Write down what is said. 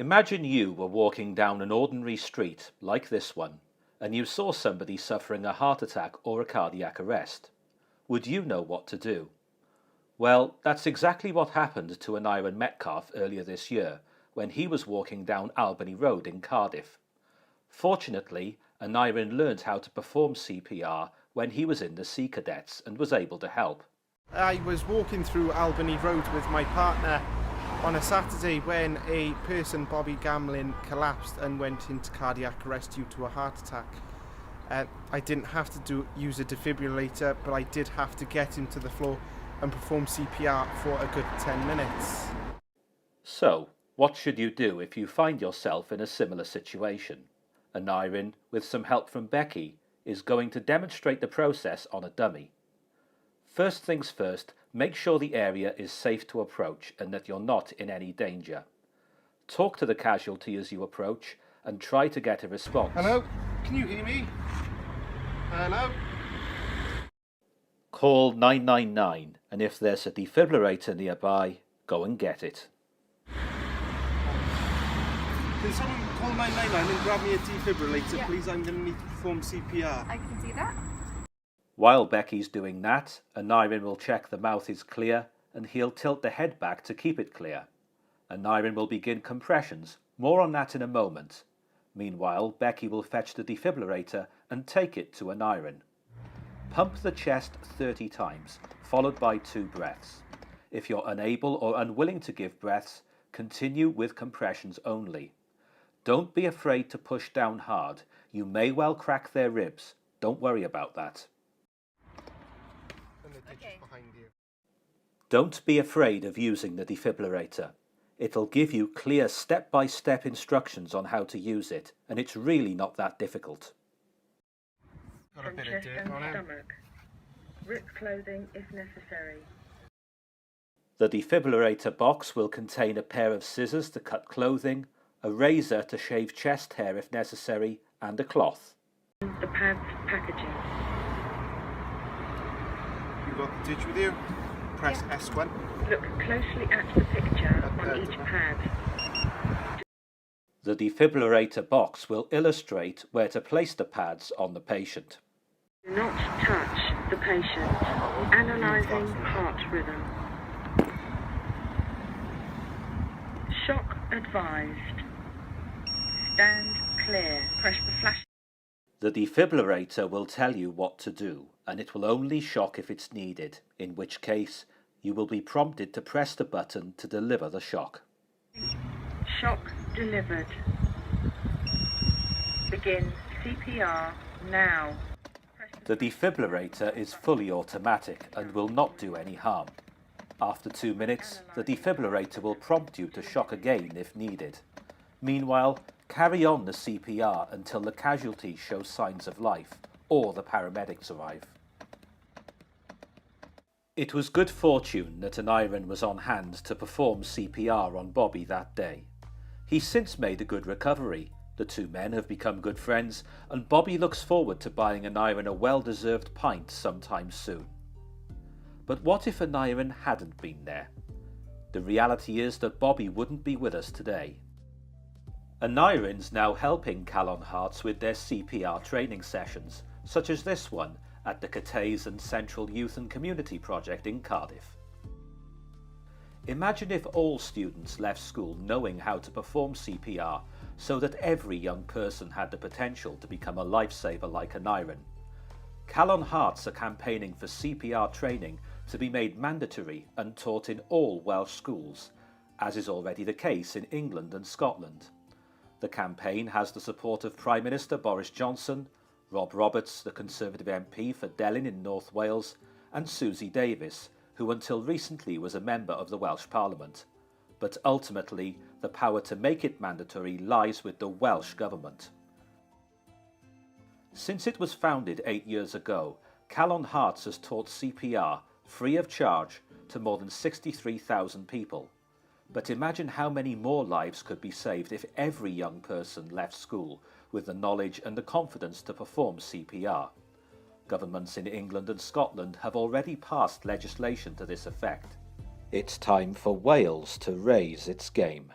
Imagine you were walking down an ordinary street, like this one, and you saw somebody suffering a heart attack or a cardiac arrest. Would you know what to do? Well, that's exactly what happened to Aneurin Metcalfe earlier this year, when he was walking down Albany Road in Cardiff. Fortunately, Aneurin learned how to perform CPR when he was in the Sea Cadets and was able to help. I was walking through Albany Road with my partner on a Saturday when a person, Bobby Gamlin, collapsed and went into cardiac arrest due to a heart attack. I didn't have to use a defibrillator, but I did have to get him to the floor and perform CPR for a good 10 minutes. So, what should you do if you find yourself in a similar situation? Aneurin, with some help from Becky, is going to demonstrate the process on a dummy. First things first, make sure the area is safe to approach and that you're not in any danger. Talk to the casualty as you approach and try to get a response. Hello? Can you hear me? Hello? Call 999, and if there's a defibrillator nearby, go and get it. Can someone call 999 and grab me a defibrillator, please? I'm going to need to perform CPR. I can do that. While Becky's doing that, Aneurin will check the mouth is clear and he'll tilt the head back to keep it clear. Aneurin will begin compressions, more on that in a moment. Meanwhile, Becky will fetch the defibrillator and take it to Aneurin. Pump the chest 30 times, followed by 2 breaths. If you're unable or unwilling to give breaths, continue with compressions only. Don't be afraid to push down hard. You may well crack their ribs. Don't worry about that. Okay. Don't be afraid of using the defibrillator. It'll give you clear step-by-step instructions on how to use it, and it's really not that difficult. Got a bit of chest dirt and on him. stomach. Rip clothing if necessary. The defibrillator box will contain a pair of scissors to cut clothing, a razor to shave chest hair if necessary, and a cloth. The pads packaging. You got the ditch with you? Press S1. Look closely at the picture on each pad. The defibrillator box will illustrate where to place the pads on the patient. Do not touch the patient. Analysing heart rhythm. Shock advised. Stand clear. Press the flash. The defibrillator will tell you what to do, and it will only shock if it's needed, in which case you will be prompted to press the button to deliver the shock. Shock delivered. Begin CPR now. The defibrillator is fully automatic and will not do any harm. After 2 minutes, the defibrillator will prompt you to shock again if needed. Meanwhile, carry on the CPR until the casualty shows signs of life or the paramedics arrive. It was good fortune that Aneurin was on hand to perform CPR on Bobby that day. He's since made a good recovery. The two men have become good friends, and Bobby looks forward to buying Aneurin a well-deserved pint sometime soon. But what if Aneurin hadn't been there? The reality is that Bobby wouldn't be with us today. Aneurin's now helping Calon Hearts with their CPR training sessions, such as this one at the Cateys and Central Youth and Community Project in Cardiff. Imagine if all students left school knowing how to perform CPR so that every young person had the potential to become a lifesaver like Aneurin. Calon Hearts are campaigning for CPR training to be made mandatory and taught in all Welsh schools, as is already the case in England and Scotland. The campaign has the support of Prime Minister Boris Johnson, Rob Roberts, the Conservative MP for Delyn in North Wales, and Susie Davis, who until recently was a member of the Welsh Parliament. But ultimately, the power to make it mandatory lies with the Welsh Government. Since it was founded 8 years ago, Calon Hearts has taught CPR free of charge to more than 63,000 people. But imagine how many more lives could be saved if every young person left school with the knowledge and the confidence to perform CPR. Governments in England and Scotland have already passed legislation to this effect. It's time for Wales to raise its game.